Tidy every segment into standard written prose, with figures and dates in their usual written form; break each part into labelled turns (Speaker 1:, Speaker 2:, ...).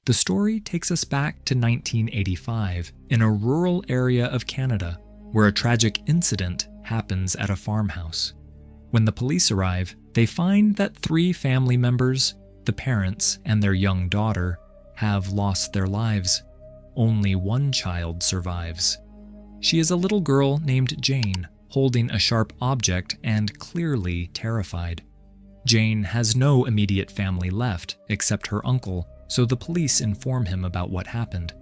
Speaker 1: The story takes us back to 1985 in a rural area of Canada where a tragic incident happens at a farmhouse. When the police arrive, they find that 3 family members, the parents and their young daughter, have lost their lives. Only one child survives. She is a little girl named Jane, holding a sharp object and clearly terrified. Jane has no immediate family left except her uncle, so the police inform him about what happened.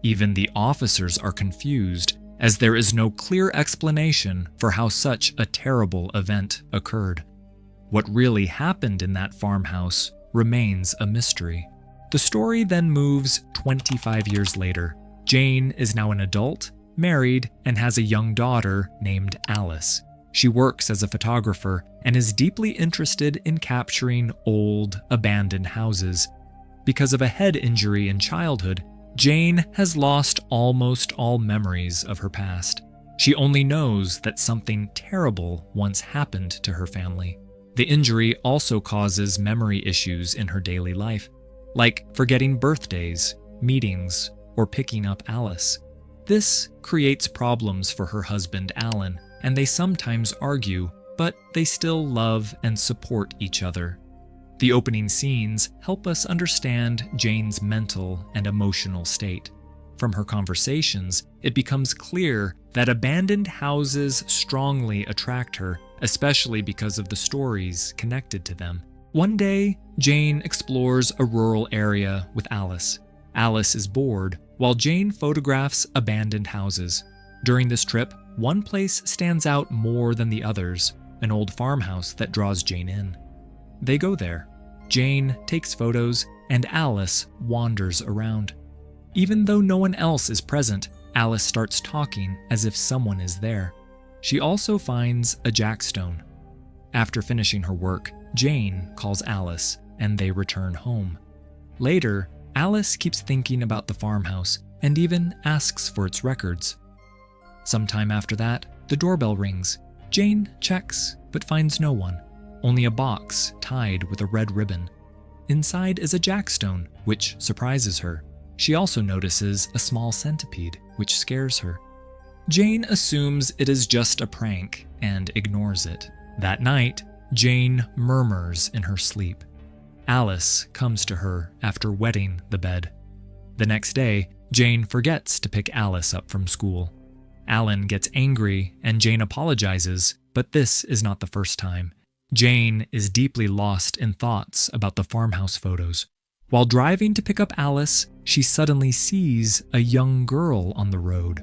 Speaker 1: Even the officers are confused, as there is no clear explanation for how such a terrible event occurred. What really happened in that farmhouse remains a mystery. The story then moves 25 years later. Jane is now an adult, married, and has a young daughter named Alice. She works as a photographer and is deeply interested in capturing old, abandoned houses. Because of a head injury in childhood, Jane has lost almost all memories of her past. She only knows that something terrible once happened to her family. The injury also causes memory issues in her daily life, like forgetting birthdays, meetings, or picking up Alice. This creates problems for her husband, Alan, and they sometimes argue, but they still love and support each other. The opening scenes help us understand Jane's mental and emotional state. From her conversations, it becomes clear that abandoned houses strongly attract her, especially because of the stories connected to them. One day, Jane explores a rural area with Alice. Alice is bored, while Jane photographs abandoned houses. During this trip, one place stands out more than the others, an old farmhouse that draws Jane in. They go there. Jane takes photos, and Alice wanders around. Even though no one else is present, Alice starts talking as if someone is there. She also finds a jackstone. After finishing her work, Jane calls Alice, and they return home. Later, Alice keeps thinking about the farmhouse and even asks for its records. Sometime after that, the doorbell rings. Jane checks, but finds no one. Only a box tied with a red ribbon. Inside is a jackstone, which surprises her. She also notices a small centipede, which scares her. Jane assumes it is just a prank and ignores it. That night, Jane murmurs in her sleep. Alice comes to her after wetting the bed. The next day, Jane forgets to pick Alice up from school. Alan gets angry and Jane apologizes, but this is not the first time. Jane is deeply lost in thoughts about the farmhouse photos. While driving to pick up Alice, she suddenly sees a young girl on the road.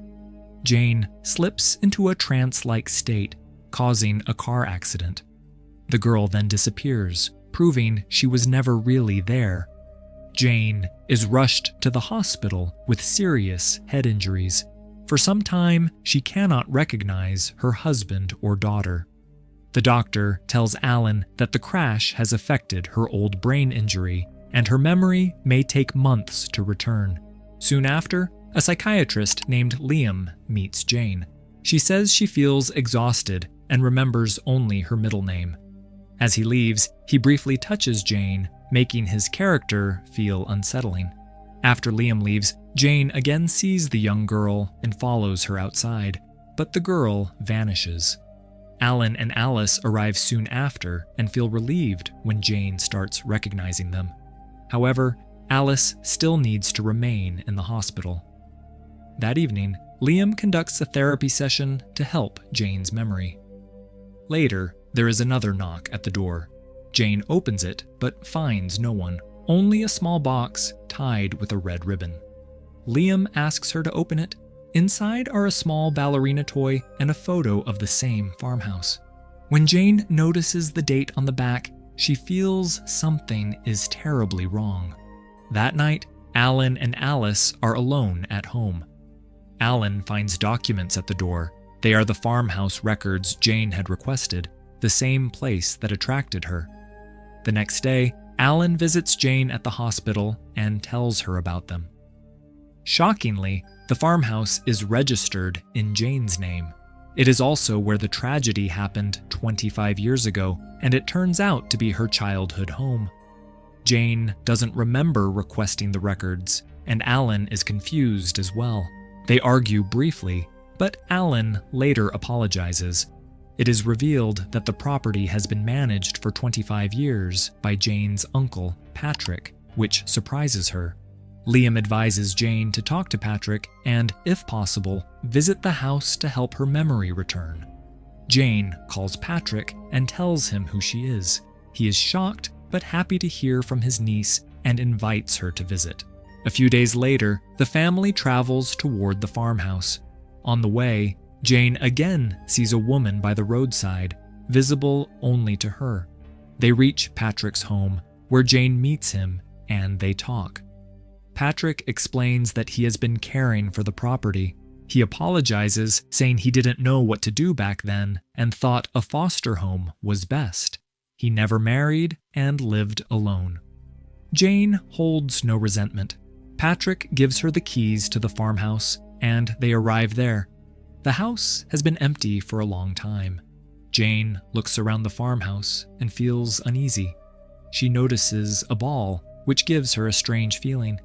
Speaker 1: Jane slips into a trance-like state, causing a car accident. The girl then disappears, proving she was never really there. Jane is rushed to the hospital with serious head injuries. For some time, she cannot recognize her husband or daughter. The doctor tells Alan that the crash has affected her old brain injury, and her memory may take months to return. Soon after, a psychiatrist named Liam meets Jane. She says she feels exhausted and remembers only her middle name. As he leaves, he briefly touches Jane, making his character feel unsettling. After Liam leaves, Jane again sees the young girl and follows her outside, but the girl vanishes. Alan and Alice arrive soon after and feel relieved when Jane starts recognizing them. However, Alice still needs to remain in the hospital. That evening, Liam conducts a therapy session to help Jane's memory. Later, there is another knock at the door. Jane opens it, but finds no one, only a small box tied with a red ribbon. Liam asks her to open it. Inside are a small ballerina toy and a photo of the same farmhouse. When Jane notices the date on the back, she feels something is terribly wrong. That night, Alan and Alice are alone at home. Alan finds documents at the door. They are the farmhouse records Jane had requested, the same place that attracted her. The next day, Alan visits Jane at the hospital and tells her about them. Shockingly, the farmhouse is registered in Jane's name. It is also where the tragedy happened 25 years ago, and it turns out to be her childhood home. Jane doesn't remember requesting the records, and Alan is confused as well. They argue briefly, but Alan later apologizes. It is revealed that the property has been managed for 25 years by Jane's uncle, Patrick, which surprises her. Liam advises Jane to talk to Patrick and, if possible, visit the house to help her memory return. Jane calls Patrick and tells him who she is. He is shocked but happy to hear from his niece and invites her to visit. A few days later, the family travels toward the farmhouse. On the way, Jane again sees a woman by the roadside, visible only to her. They reach Patrick's home, where Jane meets him, and they talk. Patrick explains that he has been caring for the property. He apologizes, saying he didn't know what to do back then and thought a foster home was best. He never married and lived alone. Jane holds no resentment. Patrick gives her the keys to the farmhouse, and they arrive there. The house has been empty for a long time. Jane looks around the farmhouse and feels uneasy. She notices a ball, which gives her a strange feeling.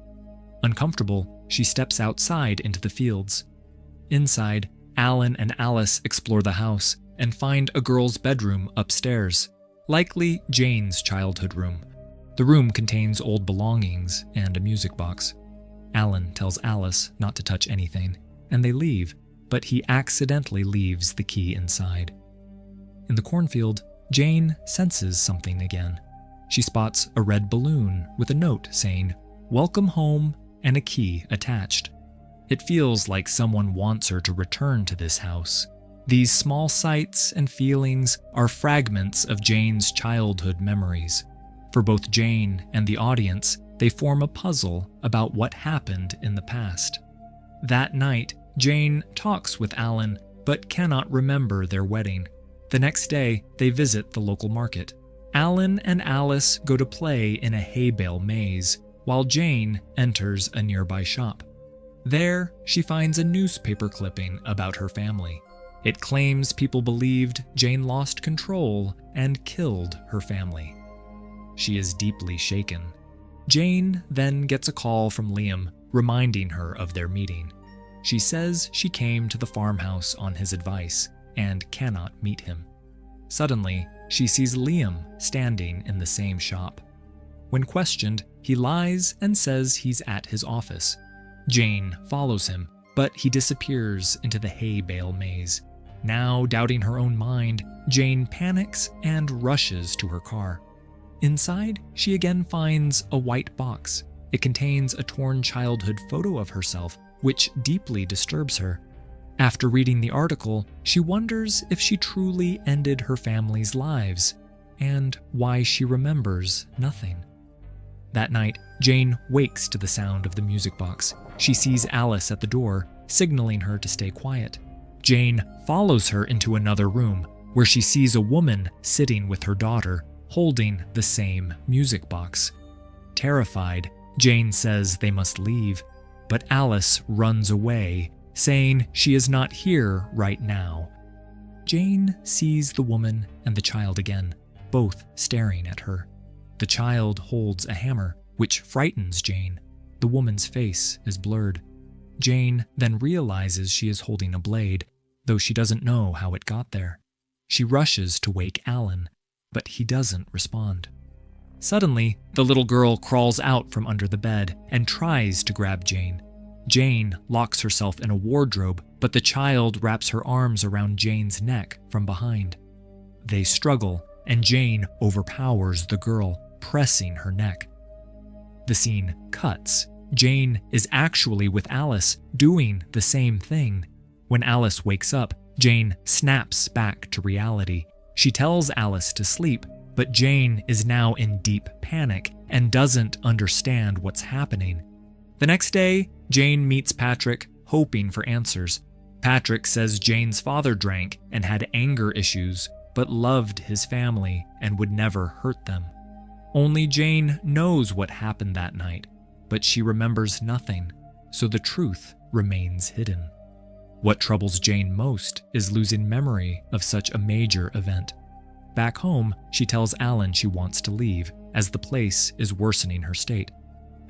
Speaker 1: Uncomfortable, she steps outside into the fields. Inside, Alan and Alice explore the house and find a girl's bedroom upstairs, likely Jane's childhood room. The room contains old belongings and a music box. Alan tells Alice not to touch anything, and they leave, but he accidentally leaves the key inside. In the cornfield, Jane senses something again. She spots a red balloon with a note saying, "Welcome home," and a key attached. It feels like someone wants her to return to this house. These small sights and feelings are fragments of Jane's childhood memories. For both Jane and the audience, they form a puzzle about what happened in the past. That night, Jane talks with Alan, but cannot remember their wedding. The next day, they visit the local market. Alan and Alice go to play in a hay bale maze, while Jane enters a nearby shop. There, she finds a newspaper clipping about her family. It claims people believed Jane lost control and killed her family. She is deeply shaken. Jane then gets a call from Liam, reminding her of their meeting. She says she came to the farmhouse on his advice and cannot meet him. Suddenly, she sees Liam standing in the same shop. When questioned, he lies and says he's at his office. Jane follows him, but he disappears into the hay bale maze. Now, doubting her own mind, Jane panics and rushes to her car. Inside, she again finds a white box. It contains a torn childhood photo of herself, which deeply disturbs her. After reading the article, she wonders if she truly ended her family's lives, and why she remembers nothing. That night, Jane wakes to the sound of the music box. She sees Alice at the door, signaling her to stay quiet. Jane follows her into another room, where she sees a woman sitting with her daughter, holding the same music box. Terrified, Jane says they must leave, but Alice runs away, saying she is not here right now. Jane sees the woman and the child again, both staring at her. The child holds a hammer, which frightens Jane. The woman's face is blurred. Jane then realizes she is holding a blade, though she doesn't know how it got there. She rushes to wake Alan, but he doesn't respond. Suddenly, the little girl crawls out from under the bed and tries to grab Jane. Jane locks herself in a wardrobe, but the child wraps her arms around Jane's neck from behind. They struggle, and Jane overpowers the girl, pressing her neck. The scene cuts. Jane is actually with Alice, doing the same thing. When Alice wakes up, Jane snaps back to reality. She tells Alice to sleep, but Jane is now in deep panic and doesn't understand what's happening. The next day, Jane meets Patrick, hoping for answers. Patrick says Jane's father drank and had anger issues, but loved his family and would never hurt them. Only Jane knows what happened that night, but she remembers nothing, so the truth remains hidden. What troubles Jane most is losing memory of such a major event. Back home, she tells Alan she wants to leave. as the place is worsening her state.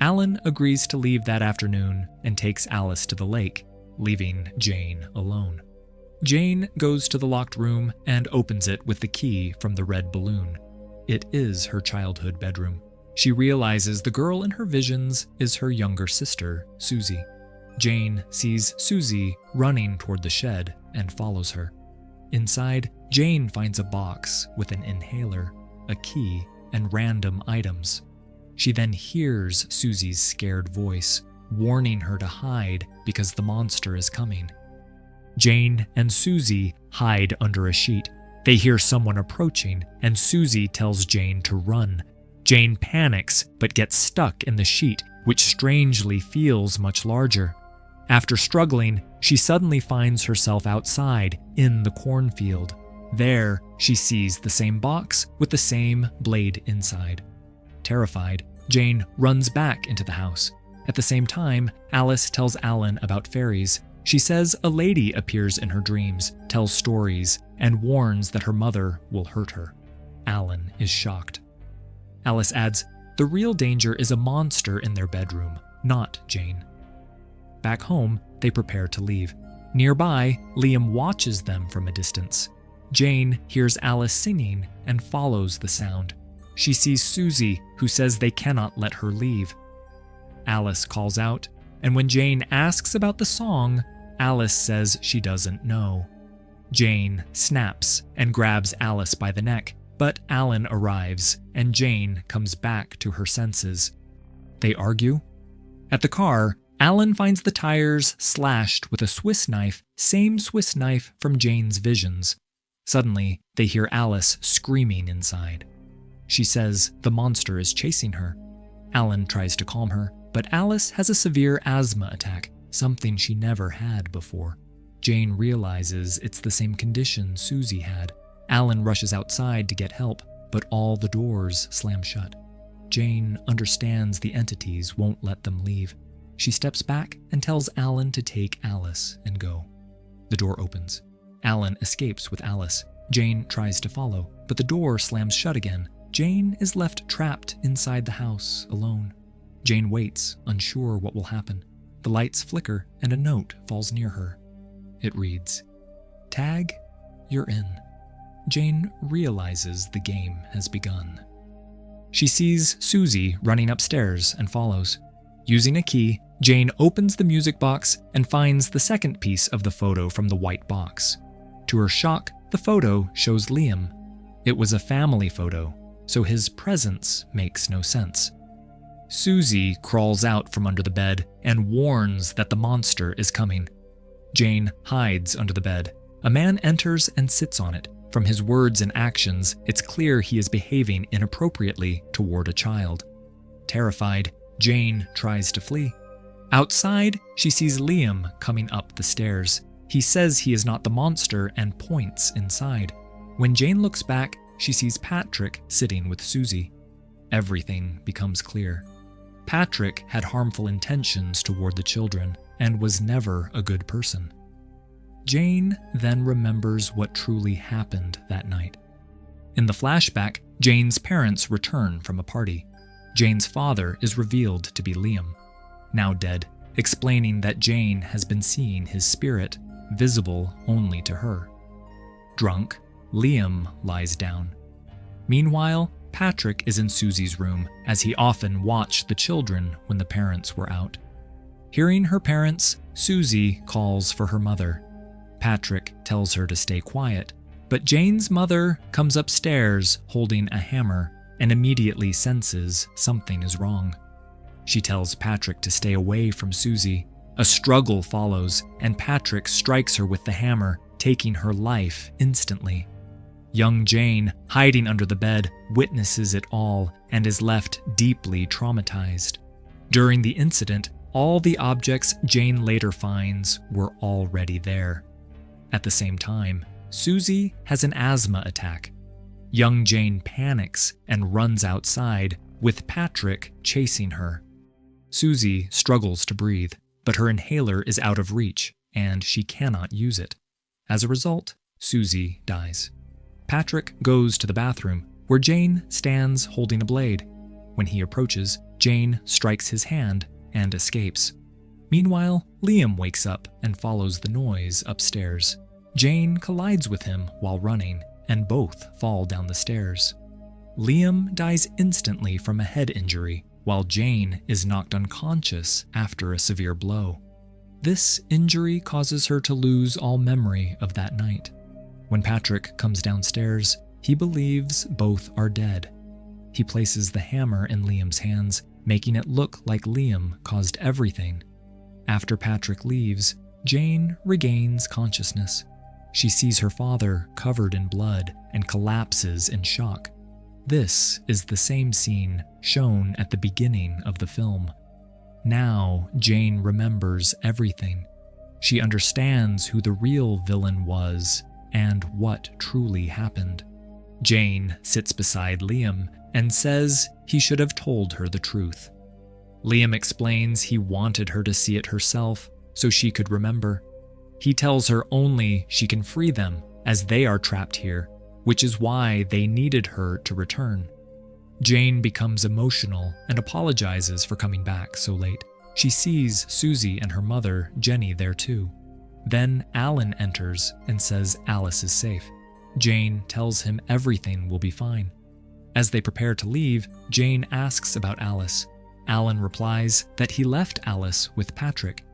Speaker 1: Alan agrees to leave that afternoon and takes Alice to the lake, leaving Jane alone. Jane goes to the locked room and opens it with the key from the red balloon. It is her childhood bedroom. She realizes the girl in her visions is her younger sister, Susie. Jane sees Susie running toward the shed and follows her. Inside, Jane finds a box with an inhaler, a key, and random items. She then hears Susie's scared voice, warning her to hide because the monster is coming. Jane and Susie hide under a sheet. They hear someone approaching, and Susie tells Jane to run. Jane panics but gets stuck in the sheet, which strangely feels much larger. After struggling, she suddenly finds herself outside in the cornfield. There, she sees the same box with the same blade inside. Terrified, Jane runs back into the house. At the same time, Alice tells Alan about fairies. She says a lady appears in her dreams, tells stories, and warns that her mother will hurt her. Alan is shocked. Alice adds, the real danger is a monster in their bedroom, not Jane. Back home, they prepare to leave. Nearby, Liam watches them from a distance. Jane hears Alice singing and follows the sound. She sees Susie, who says they cannot let her leave. Alice calls out, and when Jane asks about the song, Alice says she doesn't know. Jane snaps and grabs Alice by the neck, but Alan arrives, and Jane comes back to her senses. They argue. At the car, Alan finds the tires slashed with a Swiss knife, same Swiss knife from Jane's visions. Suddenly, they hear Alice screaming inside. She says the monster is chasing her. Alan tries to calm her, but Alice has a severe asthma attack, something she never had before. Jane realizes it's the same condition Susie had. Alan rushes outside to get help, but all the doors slam shut. Jane understands the entities won't let them leave. She steps back and tells Alan to take Alice and go. The door opens. Alan escapes with Alice. Jane tries to follow, but the door slams shut again. Jane is left trapped inside the house alone. Jane waits, unsure what will happen. The lights flicker and a note falls near her. It reads, "Tag, you're in." Jane realizes the game has begun. She sees Susie running upstairs and follows. Using a key, Jane opens the music box and finds the second piece of the photo from the white box. To her shock, the photo shows Liam. It was a family photo, so his presence makes no sense. Susie crawls out from under the bed and warns that the monster is coming. Jane hides under the bed. A man enters and sits on it. From his words and actions, it's clear he is behaving inappropriately toward a child. Terrified, Jane tries to flee. Outside, she sees Liam coming up the stairs. He says he is not the monster and points inside. When Jane looks back, she sees Patrick sitting with Susie. Everything becomes clear. Patrick had harmful intentions toward the children and was never a good person. Jane then remembers what truly happened that night. In the flashback, Jane's parents return from a party. Jane's father is revealed to be Liam, now dead, explaining that Jane has been seeing his spirit, visible only to her. Drunk, Liam lies down. Meanwhile, Patrick is in Susie's room, as he often watched the children when the parents were out. Hearing her parents, Susie calls for her mother. Patrick tells her to stay quiet, but Jane's mother comes upstairs holding a hammer and immediately senses something is wrong. She tells Patrick to stay away from Susie. A struggle follows, and Patrick strikes her with the hammer, taking her life instantly. Young Jane, hiding under the bed, witnesses it all and is left deeply traumatized. During the incident, all the objects Jane later finds were already there. At the same time, Susie has an asthma attack. Young Jane panics and runs outside, with Patrick chasing her. Susie struggles to breathe, but her inhaler is out of reach, and she cannot use it. As a result, Susie dies. Patrick goes to the bathroom, where Jane stands holding a blade. When he approaches, Jane strikes his hand and escapes. Meanwhile, Liam wakes up and follows the noise upstairs. Jane collides with him while running, and both fall down the stairs. Liam dies instantly from a head injury, while Jane is knocked unconscious after a severe blow. This injury causes her to lose all memory of that night. When Patrick comes downstairs, he believes both are dead. He places the hammer in Liam's hands, making it look like Liam caused everything. After Patrick leaves, Jane regains consciousness. She sees her father covered in blood and collapses in shock. This is the same scene shown at the beginning of the film. Now, Jane remembers everything. She understands who the real villain was and what truly happened. Jane sits beside Liam and says he should have told her the truth. Liam explains he wanted her to see it herself so she could remember. He tells her only she can free them as they are trapped here, which is why they needed her to return. Jane becomes emotional and apologizes for coming back so late. She sees Susie and her mother, Jenny, there too. Then Alan enters and says Alice is safe. Jane tells him everything will be fine. As they prepare to leave, Jane asks about Alice. Alan replies that he left Alice with Patrick.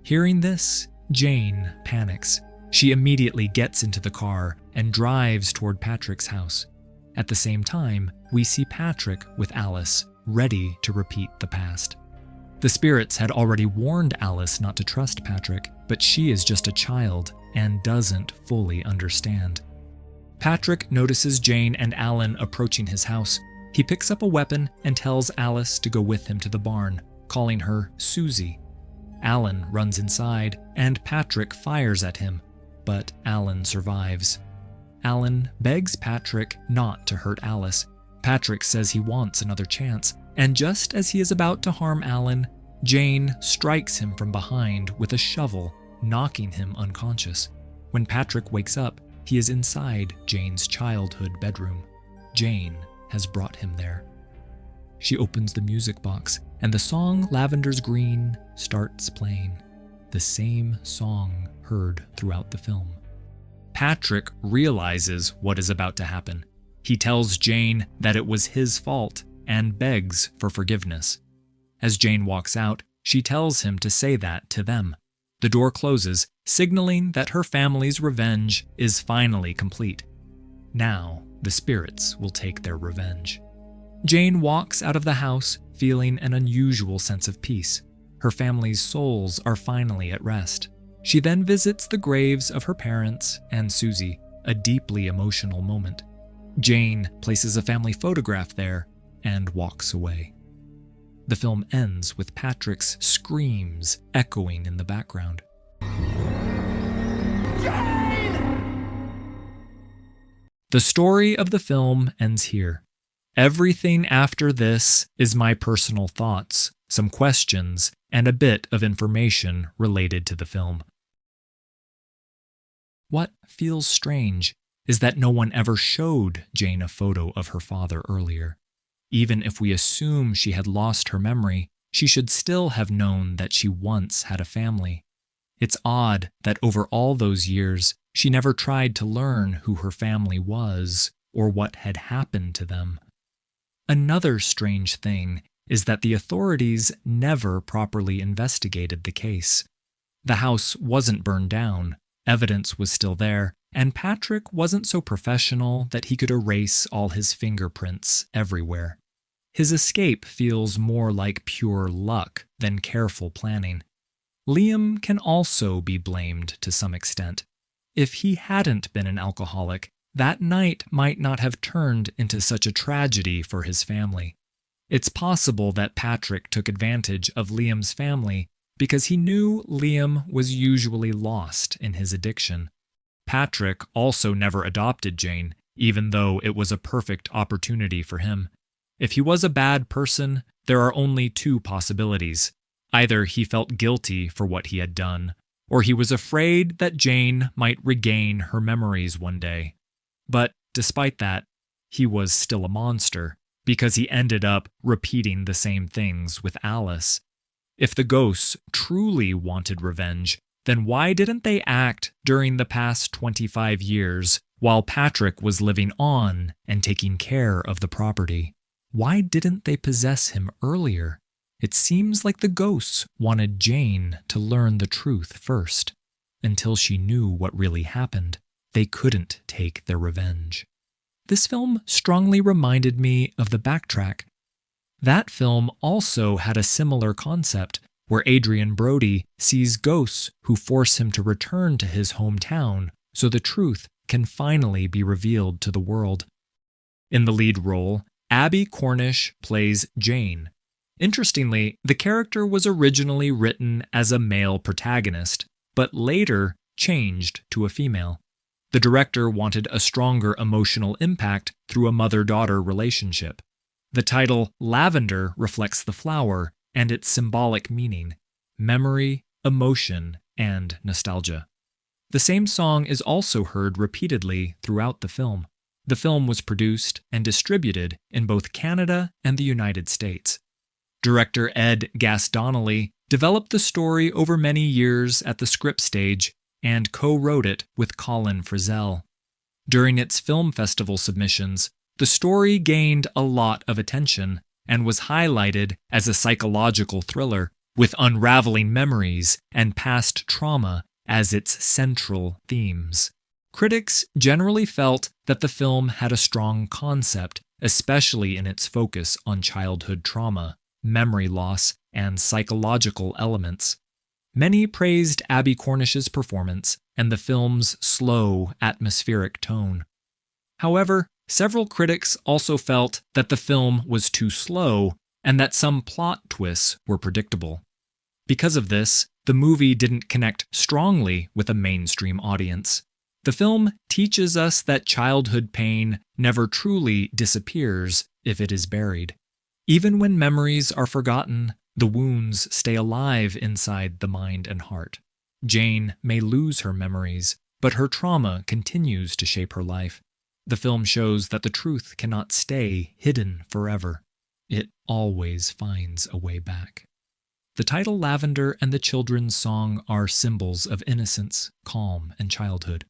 Speaker 1: Hearing this, Jane panics. She immediately gets into the car and drives toward Patrick's house. At the same time, we see Patrick with Alice, ready to repeat the past. The spirits had already warned Alice not to trust Patrick, but she is just a child and doesn't fully understand. Patrick notices Jane and Alan approaching his house. He picks up a weapon and tells Alice to go with him to the barn, calling her Susie. Alan runs inside, and Patrick fires at him, but Alan survives. Alan begs Patrick not to hurt Alice. Patrick says he wants another chance, and just as he is about to harm Alan, Jane strikes him from behind with a shovel, knocking him unconscious. When Patrick wakes up, he is inside Jane's childhood bedroom. Jane has brought him there. She opens the music box, and the song Lavender's Green starts playing, the same song heard throughout the film. Patrick realizes what is about to happen. He tells Jane that it was his fault and begs for forgiveness. As Jane walks out, she tells him to say that to them. The door closes, signaling that her family's revenge is finally complete. Now, the spirits will take their revenge. Jane walks out of the house feeling an unusual sense of peace. Her family's souls are finally at rest. She then visits the graves of her parents and Susie, a deeply emotional moment. Jane places a family photograph there and walks away. The film ends with Patrick's screams echoing in the background. The story of the film ends here. Everything after this is my personal thoughts, some questions, and a bit of information related to the film. What feels strange is that no one ever showed Jane a photo of her father earlier. Even if we assume she had lost her memory, she should still have known that she once had a family. It's odd that over all those years, she never tried to learn who her family was or what had happened to them. Another strange thing is that the authorities never properly investigated the case. The house wasn't burned down, evidence was still there, and Patrick wasn't so professional that he could erase all his fingerprints everywhere. His escape feels more like pure luck than careful planning. Liam can also be blamed to some extent. If he hadn't been an alcoholic, that night might not have turned into such a tragedy for his family. It's possible that Patrick took advantage of Liam's family because he knew Liam was usually lost in his addiction. Patrick also never adopted Jane, even though it was a perfect opportunity for him. If he was a bad person, there are only two possibilities. Either he felt guilty for what he had done, or he was afraid that Jane might regain her memories one day. But despite that, he was still a monster, because he ended up repeating the same things with Alice. If the ghosts truly wanted revenge, then why didn't they act during the past 25 years while Patrick was living on and taking care of the property? Why didn't they possess him earlier? It seems like the ghosts wanted Jane to learn the truth first. Until she knew what really happened, they couldn't take their revenge. This film strongly reminded me of The Backtrack. That film also had a similar concept, where Adrian Brody sees ghosts who force him to return to his hometown so the truth can finally be revealed to the world. In the lead role, Abby Cornish plays Jane. Interestingly, the character was originally written as a male protagonist, but later changed to a female. The director wanted a stronger emotional impact through a mother-daughter relationship. The title Lavender reflects the flower and its symbolic meaning: memory, emotion, and nostalgia. The same song is also heard repeatedly throughout the film. The film was produced and distributed in both Canada and the United States. Director Ed Gasdonnelly developed the story over many years at the script stage and co-wrote it with Colin Frizzell. During its film festival submissions, the story gained a lot of attention and was highlighted as a psychological thriller with unraveling memories and past trauma as its central themes. Critics generally felt that the film had a strong concept, especially in its focus on childhood trauma, memory loss, and psychological elements. Many praised Abby Cornish's performance and the film's slow, atmospheric tone. However, several critics also felt that the film was too slow and that some plot twists were predictable. Because of this, the movie didn't connect strongly with a mainstream audience. The film teaches us that childhood pain never truly disappears if it is buried. Even when memories are forgotten, the wounds stay alive inside the mind and heart. Jane may lose her memories, but her trauma continues to shape her life. The film shows that the truth cannot stay hidden forever. It always finds a way back. The title Lavender and the children's song are symbols of innocence, calm, and childhood.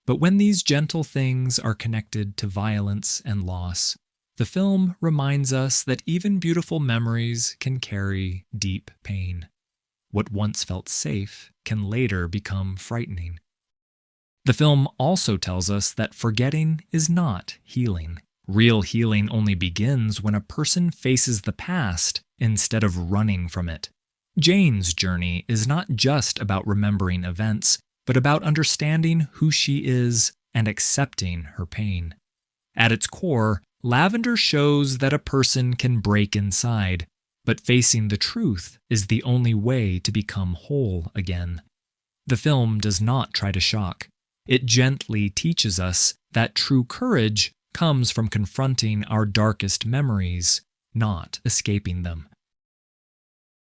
Speaker 1: But when these gentle things are connected to violence and loss, the film reminds us that even beautiful memories can carry deep pain. What once felt safe can later become frightening. The film also tells us that forgetting is not healing. Real healing only begins when a person faces the past instead of running from it. Jane's journey is not just about remembering events, but about understanding who she is and accepting her pain. At its core, Lavender shows that a person can break inside, but facing the truth is the only way to become whole again. The film does not try to shock. It gently teaches us that true courage comes from confronting our darkest memories, not escaping them.